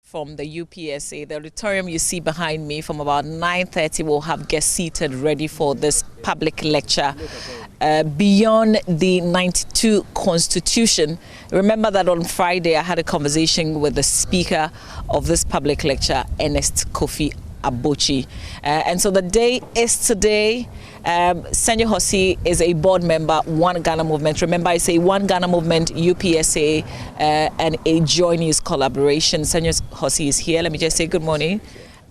from the UPSA. The auditorium you see behind me, from about 9:30, we'll have guests seated ready for this public lecture beyond the 92 Constitution. Remember that on Friday I had a conversation with the speaker of this public lecture, Ernest Kofi Abochi. And so the day is today. Senyo Hosi is a board member, One Ghana Movement. Remember, I say One Ghana Movement, UPSA, and a JoyNews collaboration. Senyo Hosi is here. Let me just say good morning.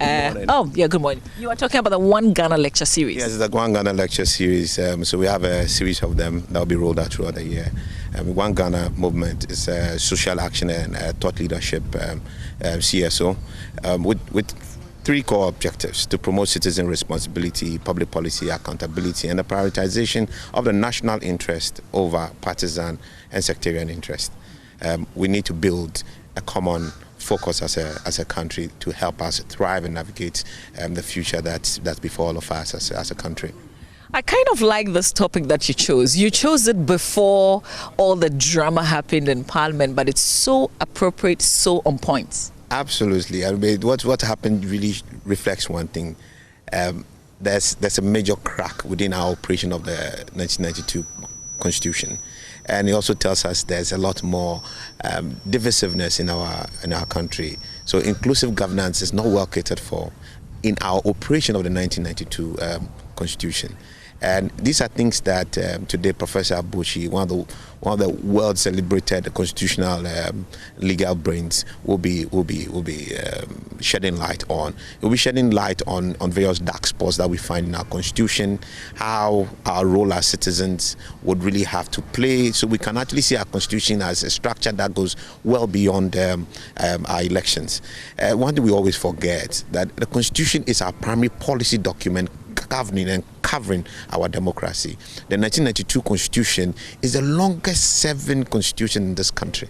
Good morning. You are talking about the One Ghana lecture series. Yes, it's the One Ghana lecture series. So we have a series of them that will be rolled out throughout the year. One Ghana Movement is a social action and thought leadership CSO with three core objectives: to promote citizen responsibility, public policy accountability, and the prioritization of the national interest over partisan and sectarian interest. We need to build a common focus as a country to help us thrive and navigate the future that's before all of us as a country. I kind of like this topic that you chose. You chose it before all the drama happened in Parliament, but it's so appropriate, so on point. Absolutely. I mean, what happened really reflects one thing. There's a major crack within our operation of the 1992 Constitution, and it also tells us there's a lot more divisiveness in our country. So inclusive governance is not well catered for in our operation of the 1992 Constitution. And these are things that today Professor Abochi, one of the world celebrated constitutional legal brains, will be shedding light on. It will be shedding light on various dark spots that we find in our constitution, how our role as citizens would really have to play, so we can actually see our constitution as a structure that goes well beyond our elections. One thing we always forget, that the constitution is our primary policy document governing and covering our democracy. The 1992 Constitution is the longest serving constitution in this country.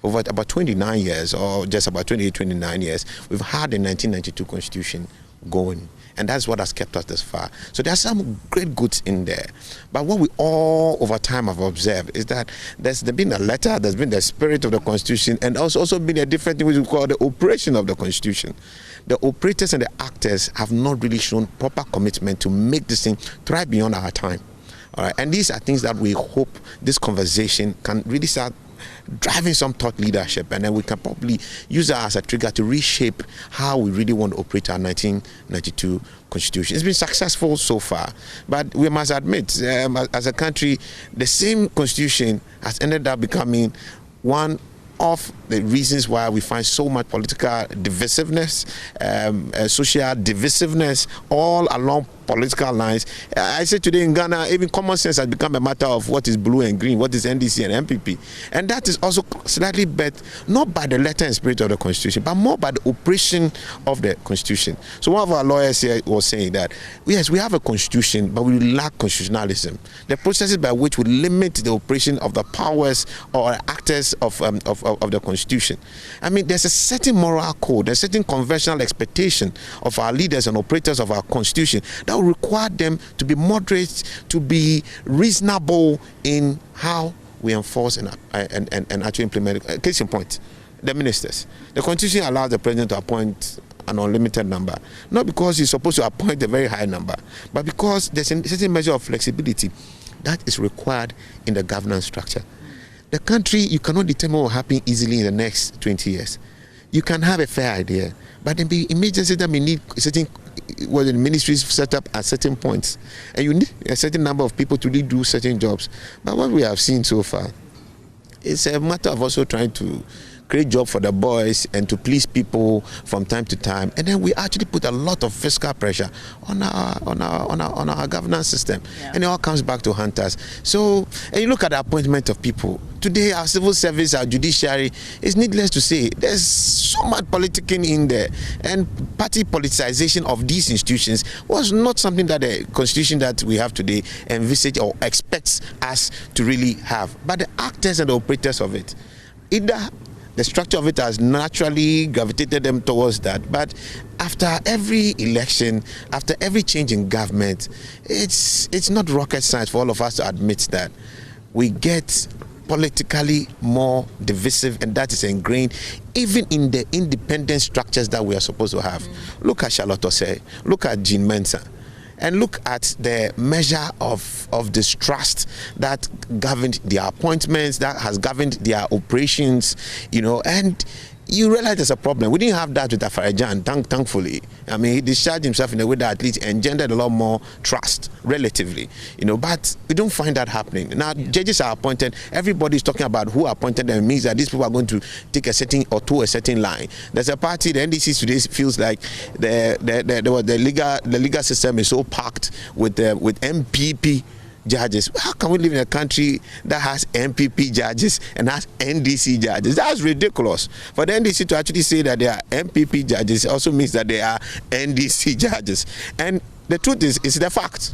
For about 29 years, or just about 29 years, we've had the 1992 Constitution going. And that's what has kept us this far. So there are some great goods in there. But what we all over time have observed is that there's been a letter, there's been the spirit of the Constitution, and also been a different thing which we call the operation of the Constitution. The operators and the actors have not really shown proper commitment to make this thing thrive beyond our time. All right? And these are things that we hope this conversation can really start driving some thought leadership, and then we can probably use that as a trigger to reshape how we really want to operate our 1992 Constitution. It's been successful so far, but we must admit, as a country, the same Constitution has ended up becoming one of the reasons why we find so much political divisiveness, social divisiveness all along political lines. I say today in Ghana, even common sense has become a matter of what is blue and green, what is NDC and MPP. And that is also slightly bet not by the letter and spirit of the Constitution, but more by the operation of the Constitution. So one of our lawyers here was saying that, yes, we have a Constitution, but we lack constitutionalism. The processes by which we limit the operation of the powers or actors of the Constitution. I mean, there's a certain moral code, a certain conventional expectation of our leaders and operators of our Constitution that will require them to be moderate, to be reasonable in how we enforce and actually implement it. Case in point, the ministers. The Constitution allows the president to appoint an unlimited number, not because he's supposed to appoint a very high number, but because there's a certain measure of flexibility that is required in the governance structure. The country, you cannot determine what will happen easily in the next 20 years. You can have a fair idea, but in the emergency that may need certain the ministries set up at certain points, and you need a certain number of people to really do certain jobs. But what we have seen so far, it's a matter of also trying to create jobs for the boys and to please people from time to time, and then we actually put a lot of fiscal pressure on our governance system, and it all comes back to hunters. So, and you look at the appointment of people today, our civil service, our judiciary, it's needless to say there's so much politicking in there, and party politicization of these institutions was not something that the Constitution that we have today envisage or expects us to really have. But the actors and the operators of it, either the structure of it has naturally gravitated them towards that. But after every election, after every change in government, it's not rocket science for all of us to admit that we get politically more divisive, and that is ingrained even in the independent structures that we are supposed to have. Look at Charlotte Osei, look at Jean Mensa, and look at the measure of distrust that governed their appointments, that has governed their operations, and you realize there's a problem. We didn't have that with Afarajan, thankfully. I mean, he discharged himself in a way that at least engendered a lot more trust, relatively. But we don't find that happening. Now, judges are appointed. Everybody's talking about who appointed them. It means that these people are going to take a certain or to a certain line. There's a party, the NDC today feels like the legal system is so packed with MPP judges. How can we live in a country that has MPP judges and has NDC judges? That's ridiculous. For the NDC to actually say that they are MPP judges also means that they are NDC judges. And the truth is the fact.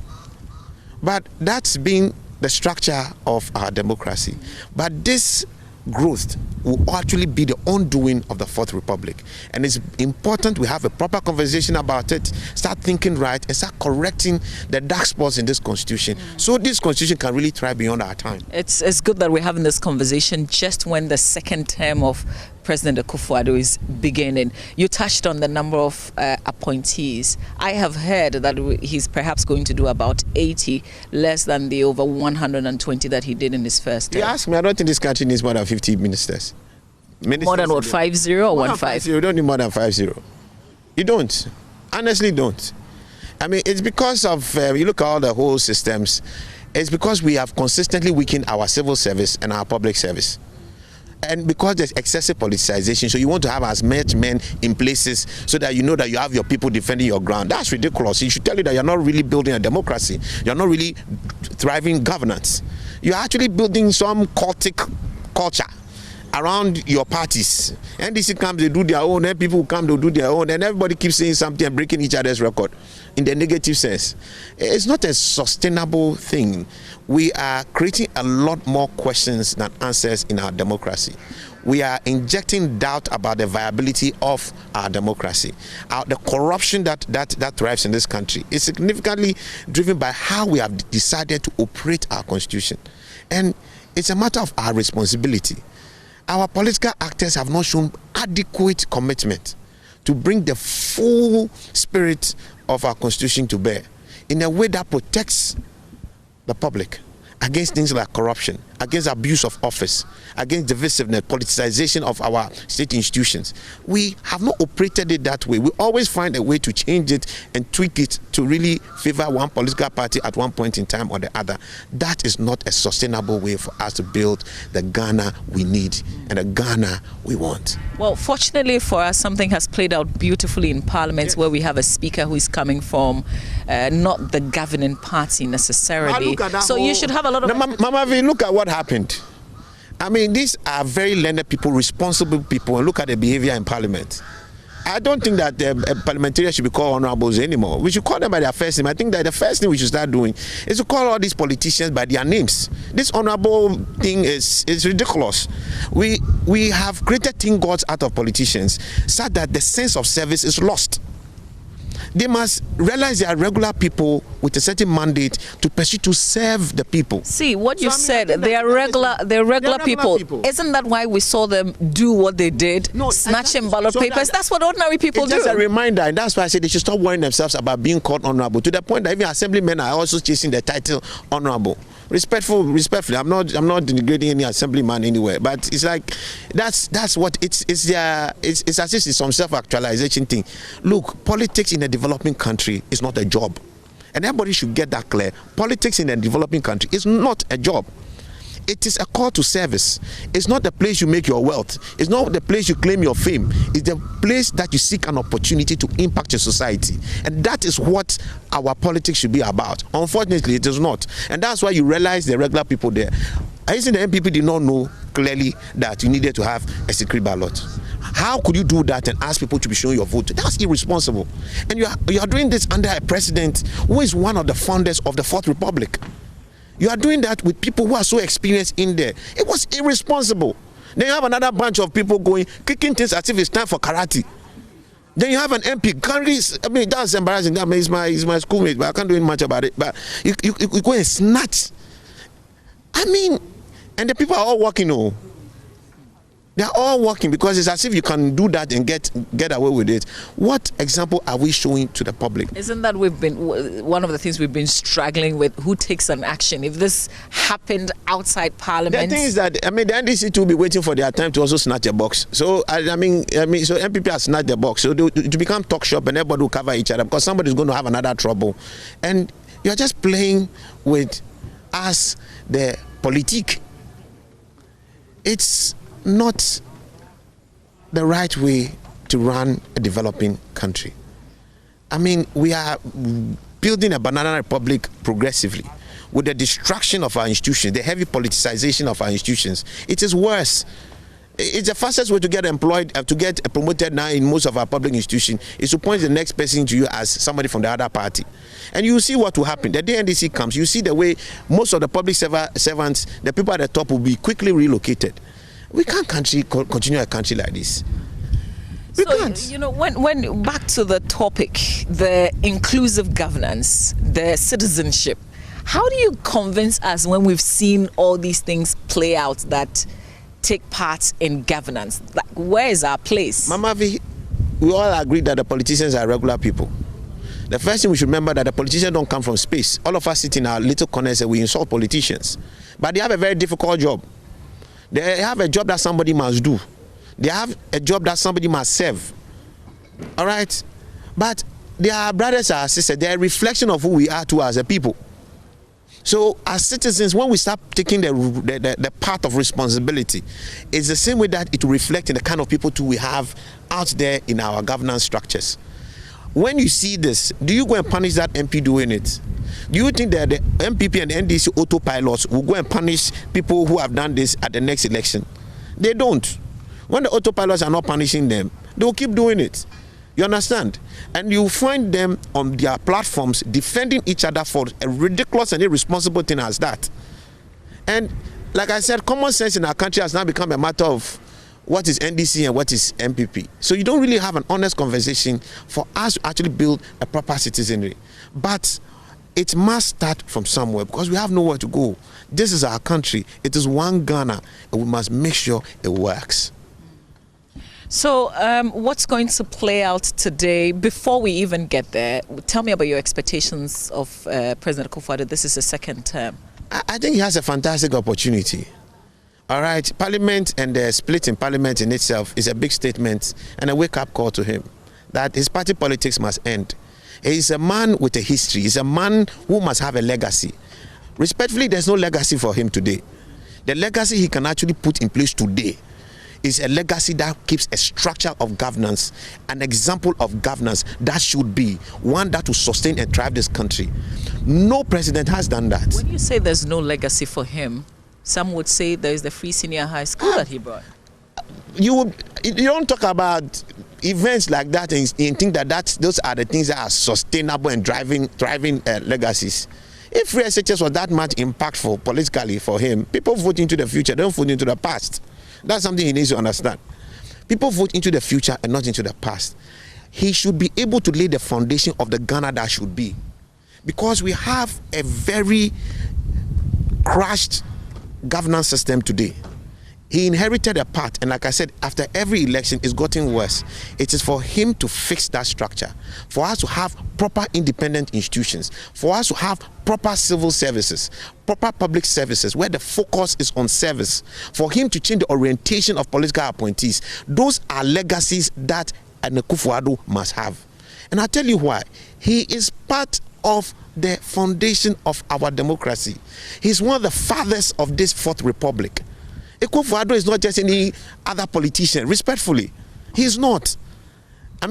But that's been the structure of our democracy. But this growth will actually be the undoing of the Fourth Republic. And it's important we have a proper conversation about it, start thinking right, and start correcting the dark spots in this constitution, so this constitution can really thrive beyond our time. It's good that we're having this conversation just when the second term of President Akufo-Addo is beginning. You touched on the number of appointees. I have heard that he's perhaps going to do about 80, less than the over 120 that he did in his first term. You ask me, I don't think this country needs more than 50 ministers. More than what, 50 or 15? You don't need more than 50. You don't. Honestly, don't. I mean, it's because of, you look at all the whole systems, it's because we have consistently weakened our civil service and our public service. And because there's excessive politicization, so you want to have as much men in places so that you know that you have your people defending your ground. That's ridiculous. It should tell you that you're not really building a democracy. You're not really thriving governance. You're actually building some cultic culture around your parties. NDC comes, they do their own, and people come, they do their own, and everybody keeps saying something and breaking each other's record in the negative sense. It's not a sustainable thing. We are creating a lot more questions than answers in our democracy. We are injecting doubt about the viability of our democracy. The corruption that thrives in this country is significantly driven by how we have decided to operate our constitution. And it's a matter of our responsibility. Our political actors have not shown adequate commitment to bring the full spirit of our constitution to bear in a way that protects the public against things like corruption, against abuse of office, against divisiveness, politicization of our state institutions. We have not operated it that way. We always find a way to change it and tweak it to really favor one political party at one point in time or the other. That is not a sustainable way for us to build the Ghana we need and the Ghana we want. Well, fortunately for us, something has played out beautifully in Parliament, yes, where we have a speaker who is coming from not the governing party necessarily. So you should have a lot of... Mama V, look at what happened. I mean, these are very learned people, responsible people, and look at the behavior in Parliament. I don't think that parliamentarians should be called honorables anymore. We should call them by their first name. I think that the first thing we should start doing is to call all these politicians by their names. This honorable thing is ridiculous. We have created teen gods out of politicians so that the sense of service is lost. They must realize they are regular people with a certain mandate to pursue to serve the people. See, what you said, they are regular people. Isn't that why we saw them do what they did? No, snatching ballot papers? That's what ordinary people do. It's just a reminder, and that's why I said they should stop worrying themselves about being called honorable, to the point that even assemblymen are also chasing the title honorable. Respectfully, I'm not denigrating any assemblyman anywhere, but it's like that's what it's as if it's some self-actualization thing. Look, politics in a developing country is not a job, and everybody should get that clear. Politics in a developing country is not a job. It is a call to service. It's not the place you make your wealth. It's not the place you claim your fame. It's the place that you seek an opportunity to impact your society. And that is what our politics should be about. Unfortunately, it is not. And that's why you realize the regular people there. I think the MPP did not know clearly that you needed to have a secret ballot. How could you do that and ask people to be showing your vote? That's irresponsible. And you are doing this under a president who is one of the founders of the Fourth Republic. You are doing that with people who are so experienced in there. It was irresponsible. Then you have another bunch of people kicking things as if it's time for karate. Then you have an MP carries. I mean, that's embarrassing. That means he's my schoolmate, but I can't do much about it. But you go and snatch. I mean, And the people are all working, oh. They are all working because it's as if you can do that and get away with it. What example are we showing to the public? Isn't that one of the things we've been struggling with? Who takes an action? If this happened outside Parliament, the thing is that the NDC will be waiting for their time to also snatch a box. So so MPP has snatched the box. So to become talk shop and everybody will cover each other because somebody's going to have another trouble, and you're just playing with us, the politique. It's not the right way to run a developing country. We are building a banana republic progressively with the destruction of our institutions, the heavy politicization of our institutions. It is worse. It's the fastest way to get employed, to get promoted now in most of our public institutions is to point the next person to you as somebody from the other party. And you see what will happen. The day NDC comes, you see the way most of the public servants, the people at the top will be quickly relocated. We can't continue a country like this. We can't. When back to the topic, the inclusive governance, the citizenship, how do you convince us when we've seen all these things play out that take part in governance? Like, where is our place? Mama V, we all agree that the politicians are regular people. The first thing we should remember that the politicians don't come from space. All of us sit in our little corners and we insult politicians. But they have a very difficult job. They have a job that somebody must do. They have a job that somebody must serve. All right? But they are brothers and sisters. They are a reflection of who we are too as a people. So as citizens, when we start taking the path of responsibility, it's the same way that it will reflect in the kind of people too we have out there in our governance structures. When you see this, do you go and punish that MP doing it? Do you think that the MPP and the NDC autopilots will go and punish people who have done this at the next election? They don't. When the autopilots are not punishing them, they will keep doing it. You understand? And you find them on their platforms defending each other for a ridiculous and irresponsible thing as that. And like I said, common sense in our country has now become a matter of what is NDC and what is MPP. So you don't really have an honest conversation for us to actually build a proper citizenry. But it must start from somewhere because we have nowhere to go. This is our country. It is one Ghana, and we must make sure it works. So what's going to play out today? Before we even get there, tell me about your expectations of President Akufo-Addo. This is the second term. I think he has a fantastic opportunity. All right, Parliament and the split in Parliament in itself is a big statement and a wake-up call to him that his party politics must end. He's a man with a history. He's a man who must have a legacy. Respectfully, there's no legacy for him today. The legacy he can actually put in place today is a legacy that keeps a structure of governance, an example of governance that should be one that will sustain and drive this country. No president has done that. When you say there's no legacy for him, some would say there's the free senior high school that he brought. You don't talk about events like that and think that those are the things that are sustainable and driving legacies. If free SHS was that much impactful politically for him, people vote into the future, don't vote into the past. That's something he needs to understand. People vote into the future and not into the past. He should be able to lay the foundation of the Ghana that should be. Because we have a very crashed governance system today. He inherited a part, and like I said, after every election, it's gotten worse. It is for him to fix that structure, for us to have proper independent institutions, for us to have proper civil services, proper public services, where the focus is on service, for him to change the orientation of political appointees. Those are legacies that Akufo-Addo must have. And I'll tell you why. He is part of the foundation of our democracy. He's one of the fathers of this Fourth Republic. Akufo-Addo is not just any other politician, respectfully. He's not.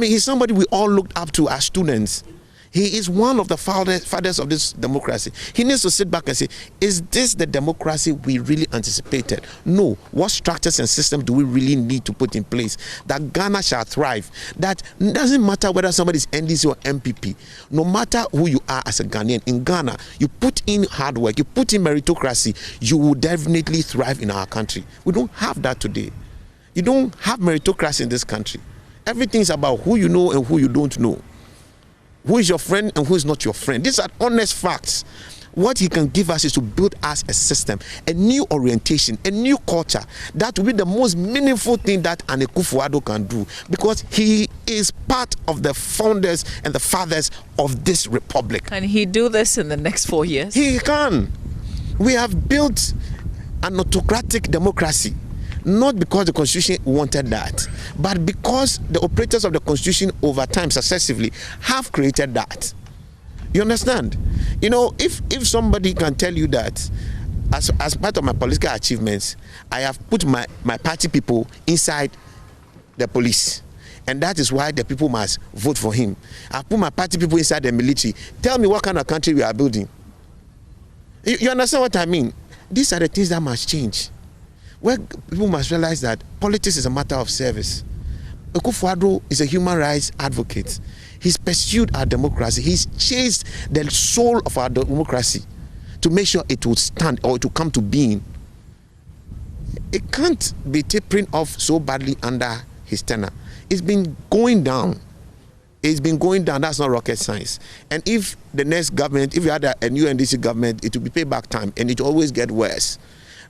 He's somebody we all looked up to as students. He is one of the fathers of this democracy. He needs to sit back and say, is this the democracy we really anticipated? No. What structures and systems do we really need to put in place that Ghana shall thrive? That doesn't matter whether somebody is NDC or MPP. No matter who you are as a Ghanaian, in Ghana, you put in hard work, you put in meritocracy, you will definitely thrive in our country. We don't have that today. You don't have meritocracy in this country. Everything is about who you know and who you don't know. Who is your friend and who is not your friend. These are honest facts. What he can give us is to build us a system, a new orientation, a new culture. That will be the most meaningful thing that an Akufo-Addo can do, because he is part of the founders and the fathers of this republic. Can he do this in the next 4 years? He can. We have built an autocratic democracy, not because the constitution wanted that, but because the operators of the constitution over time successively have created that. You understand? You know, if somebody can tell you that as part of my political achievements, I have put my party people inside the police, and that is why the people must vote for him. I've put my party people inside the military. Tell me what kind of country we are building. You understand what I mean? These are the things that must change. Where people must realize that politics is a matter of service. Akufo-Addo is a human rights advocate. He's pursued our democracy. He's chased the soul of our democracy to make sure it will stand or to come to being. It can't be tapering off so badly under his tenure. It's been going down. It's been going down. That's not rocket science. And if the next government, if we had a new NDC government, it will be payback time, and it will always get worse.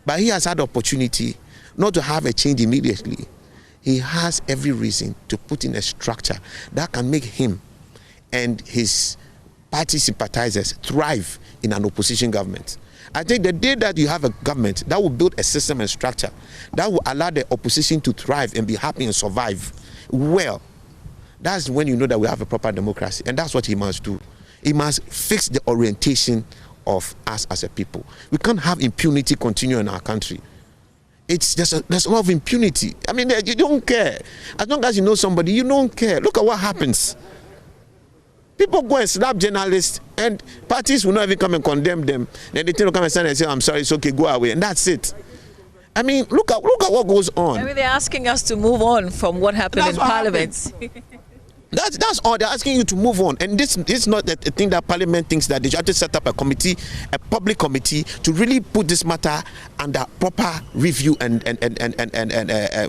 But he has had the opportunity not to have a change immediately. He has every reason to put in a structure that can make him and his party sympathizers thrive in an opposition government. I think the day that you have a government that will build a system and structure that will allow the opposition to thrive and be happy and survive well, that's when you know that we have a proper democracy. And that's what he must do. He must fix the orientation of us as a people. We can't have impunity continue in our country. There's a lot of impunity. I mean, you don't care. As long as you know somebody, you don't care. Look at what happens. People go and slap journalists, and parties will not even come and condemn them. Then they come and stand and say, "I'm sorry, it's okay, go away," and that's it. I mean, look at what goes on. I mean, they're asking us to move on from what happened in Parliament. That's all. They're asking you to move on, and this is not a thing that Parliament thinks that they should have to set up a committee, a public committee, to really put this matter under proper review and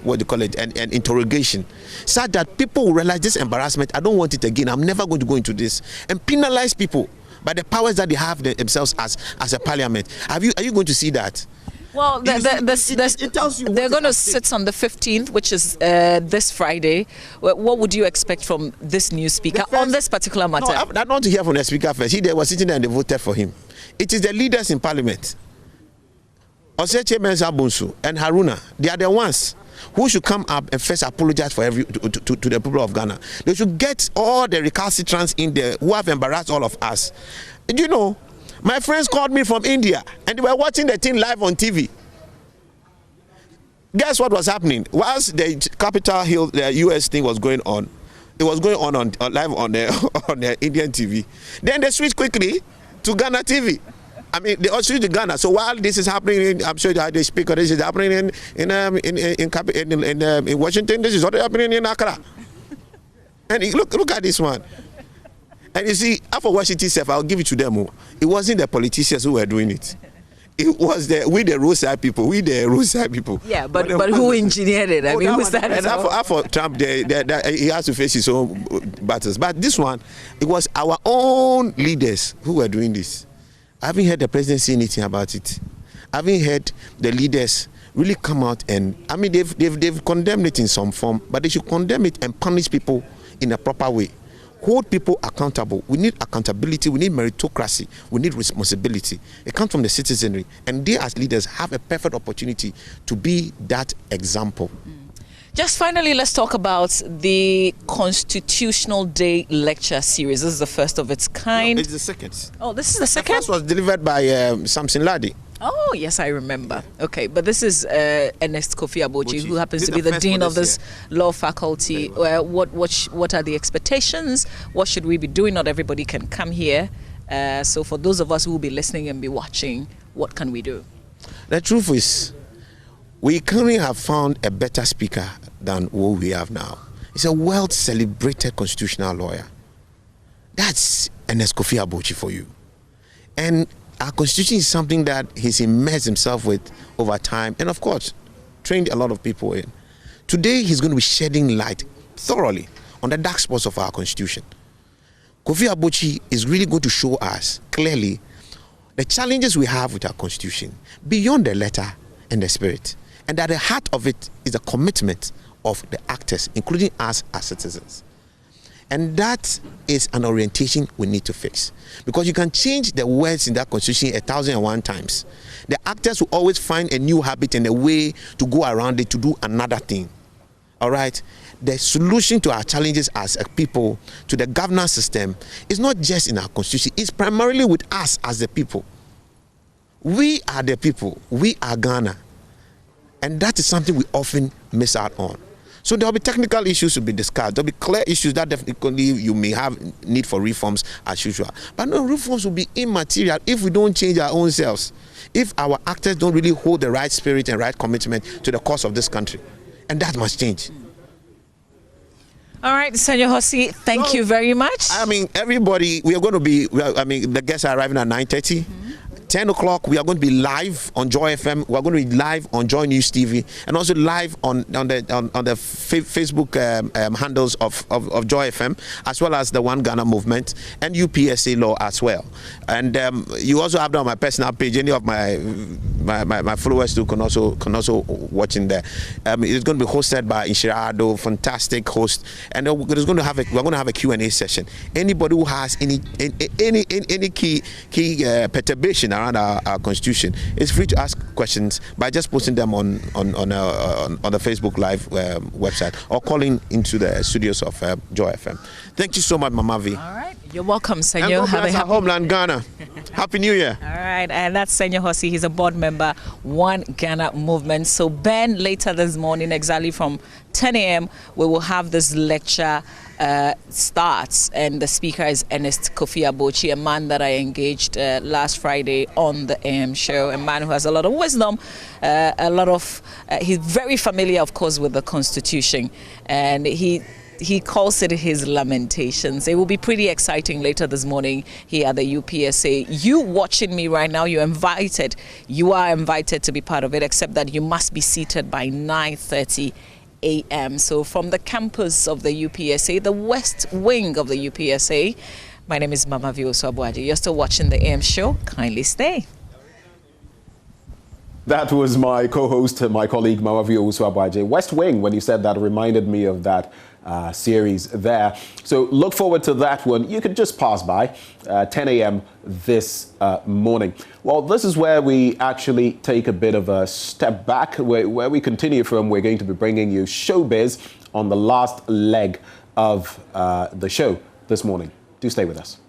what do you call it, and interrogation, so that people will realize this embarrassment. I don't want it again. I'm never going to go into this, and penalize people by the powers that they have themselves as a Parliament. Are you going to see that? Well, it tells you they're going to sit on the 15th, which is this Friday. What would you expect from this new speaker on this particular matter? No, I don't want to hear from the speaker first. They were sitting there and they voted for him. It is the leaders in Parliament, Oseche Mensah Bonsu and Haruna. They are the ones who should come up and first apologize for to the people of Ghana. They should get all the recalcitrants in there who have embarrassed all of us. And you know, my friends called me from India and they were watching the thing live on TV. Guess what was happening? Whilst the Capitol Hill, the US thing was going on, it was going on live on the Indian TV. Then they switched quickly to Ghana TV. I mean, they all switched to Ghana. So while this is happening, I'm sure they speak. This is happening in Washington. This is what happening in Accra. And look at this one. And you see, after Washington itself, I'll give it to them. It wasn't the politicians who were doing it. It was the roadside people. Yeah, but who engineered it? I mean, who started it? And after Trump, he has to face his own battles. But this one, it was our own leaders who were doing this. I haven't heard the president say anything about it. I haven't heard the leaders really come out and, I mean, they've condemned it in some form, but they should condemn it and punish people in a proper way. Hold people accountable. We need accountability. We need meritocracy. We need responsibility. It comes from the citizenry, and they, as leaders, have a perfect opportunity to be that example. Just finally, let's talk about the Constitutional Day lecture series. This is the first of its kind. No, it's the second. Oh, this is the second? The first was delivered by Samson Ladi. Oh, yes, I remember. Okay, but this is Ernest Kofi Aboji, who happens to be the dean of this law faculty. What are the expectations? What should we be doing? Not everybody can come here. So for those of us who will be listening and be watching, what can we do? The truth is, we currently have found a better speaker than what we have now. He's a well-celebrated constitutional lawyer. That's Ernest Kofi Aboji for you. And our constitution is something that he's immersed himself with over time and, of course, trained a lot of people in. Today, he's going to be shedding light thoroughly on the dark spots of our constitution. Kofi Aboji is really going to show us clearly the challenges we have with our constitution, beyond the letter and the spirit, and at the heart of it is the commitment of the actors, including us as citizens. And that is an orientation we need to fix. Because you can change the words in that constitution 1,001 times. The actors will always find a new habit and a way to go around it to do another thing. All right? The solution to our challenges as a people, to the governance system, is not just in our constitution. It's primarily with us as the people. We are the people. We are Ghana. And that is something we often miss out on. So there will be technical issues to be discussed. There will be clear issues that definitely you may have need for reforms as usual. But no, reforms will be immaterial if we don't change our own selves. If our actors don't really hold the right spirit and right commitment to the cause of this country. And that must change. All right, Senyo Hosi, thank you very much. I mean, everybody, we are going to be, the guests are arriving at 9:30. 10 o'clock, we are going to be live on Joy FM. We are going to be live on JoyNews TV, and also live on the Facebook handles of Joy FM, as well as the One Ghana movement and UPSA law as well. And you also have that on my personal page. Any of my followers too can also watch in there. It's going to be hosted by Inshirado, fantastic host, and we're going to have a Q&A session. Anybody who has any key perturbation around our constitution is free to ask questions by just posting them on the Facebook Live website or calling into the studios of Joy FM. Thank you so much, Mama V. All right, you're welcome, Senyo. Have a homeland, Ghana. Happy New Year. All right, and that's Senyo Hosi. He's a board member, One Ghana Movement. So Ben, later this morning, exactly from 10 a.m., we will have this lecture starts, and the speaker is Ernest Kofi Abochi, a man that I engaged last Friday on the AM show, a man who has a lot of wisdom, he's very familiar, of course, with the Constitution, and he calls it his lamentations. It will be pretty exciting later this morning here at the UPSA. You watching me right now, you are invited to be part of it, except that you must be seated by 9:30 a.m. So from the campus of the UPSA, the west wing of the UPSA, my name is Mama V. Oswabuaji. You're still watching the AM show. Kindly stay. That was my co-host, my colleague Mama V. Oswabuaji. West Wing, when you said that, reminded me of that series there. So look forward to that one. You can just pass by 10 a.m. this morning. Well, this is where we actually take a bit of a step back, where we continue from. We're going to be bringing you showbiz on the last leg of the show this morning. Do stay with us.